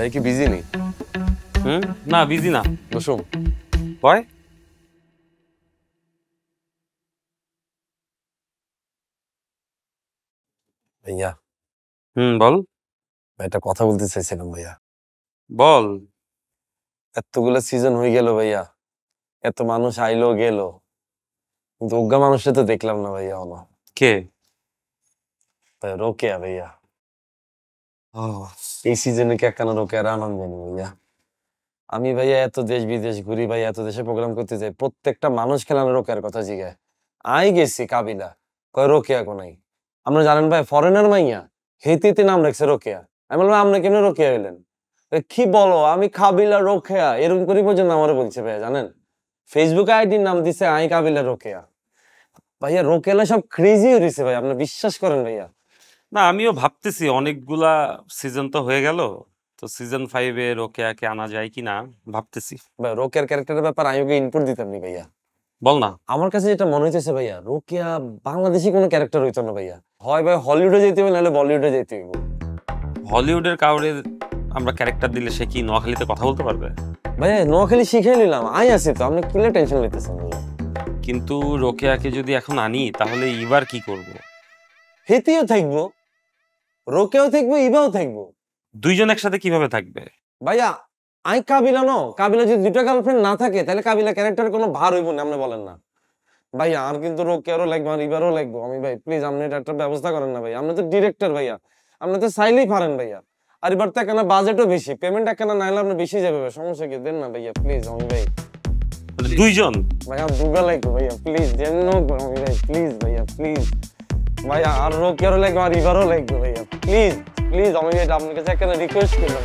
ভাই কি বিজি নেই? না বিজি না। বসুন। হয় ভাইয়া, বল একটা কথা বলতে চাইছিলাম ভাইয়া। বল। এতগুলো সিজন হয়ে গেল ভাইয়া, এত মানুষ আইলো গেল, কিন্তু অজ্ঞা মানুষটা তো দেখলাম না ভাইয়া। হলো কে? ভাইয়া রোকেয়া ভাইয়া। ও এই সিজনে কে একখানা রোকেয়ার আনন্দ জানি ভাইয়া। আমি ভাইয়া এত দেশ বিদেশ ঘুরি ভাইয়া, এত দেশে প্রোগ্রাম করতে যাই, প্রত্যেকটা মানুষ খেলানো রোকেয়ার কথা জিগায়। আই গেছি কাবিলা, কয় রোকেয়া কোনাই। আমরা জানেন ভাই ফরেনার মাইয়া, হেতিতে নাম রাখছে রোকেয়া। আমি বললাম আপনি কেমন রোকেয়া হইলেন? কি বলো, আমি কাবিলা রোকেয়া এরকম করে পর্যন্ত আমারে বলছে ভাইয়া। জানেন ফেসবুকে আইডির নাম দিছে আই কাবিলা রোকেয়া। ভাইয়া রোকেয়া সব ক্রেজি হয়ে গেছে ভাই, আপনি বিশ্বাস করেন ভাইয়া। না, আমিও ভাবতেছি অনেকগুলা সিজন তো হয়ে গেল, তো সিজন 5 এ রোকেয়াকে আনা যায় কিনা ভাবতেছি। ভাই রোকেয়ার ক্যারেক্টারের ব্যাপার আমি ওকে ইনপুট দিতাম নি ভাইয়া। বল না। আমার কাছে যেটা মনে হইতেছে ভাইয়া, রোকেয়া বাংলাদেশি কোনো ক্যারেক্টার হইতো না ভাইয়া। হয় ভাই হলিউডে যেতে হবে, নাহলে বলিউডে যেতে হইব। হলিউডের কাউরে আমরা ক্যারেক্টার দিলে সে কি নোয়াখালীতে কথা বলতে পারবে? ভাইয়া নোয়াখালী শিখে নিলাম, আই আছি তো, আপনি কিলে টেনশন লইতেছেন ভাইয়া। কিন্তু রোকেয়াকে যদি এখন আনি তাহলে এবার কি করব? হেতিও থাকবো, রোকেয়াও থাকবো, ইবাও থাকবো। দুইজন একসাথে কিভাবে থাকবে? ভাইয়া আই কাবিলা ন, কাবিলা যদি দুইটা গার্লফ্রেন্ড না থাকে তাহলে কাবিলা ক্যারেক্টার কোনো ভার হইব না, আপনি বলেন না ভাইয়া। আর কিন্তু রোকেয়ারও লাগবে, আর ইবারও লাগবো। আমি ভাই প্লিজ আপনি এটা একটা ব্যবস্থা করেন না ভাই, আপনি তো ডিরেক্টর ভাইয়া, আপনি তো চাইলেই পারেন ভাইয়া। আর এবার তো একখানা বাজেটও বেশি, পেমেন্ট একখানা নাইলে আপনি বেশি যাবে ভাই, সমস্যা কি? দেন না ভাইয়া প্লিজ। আমি ভাই দুইজন ভাইয়া দুগা লাগবে ভাইয়া, প্লিজ দেন না আমি ভাই, প্লিজ ভাইয়া প্লিজ ভাইয়া। আর রোকেয়ারও লাগবে, আর ইবারও লাগবে ভাইয়া, প্লিজ প্লিজ। আমি এটা আপনার কাছে একখানা রিকোয়েস্ট করলাম।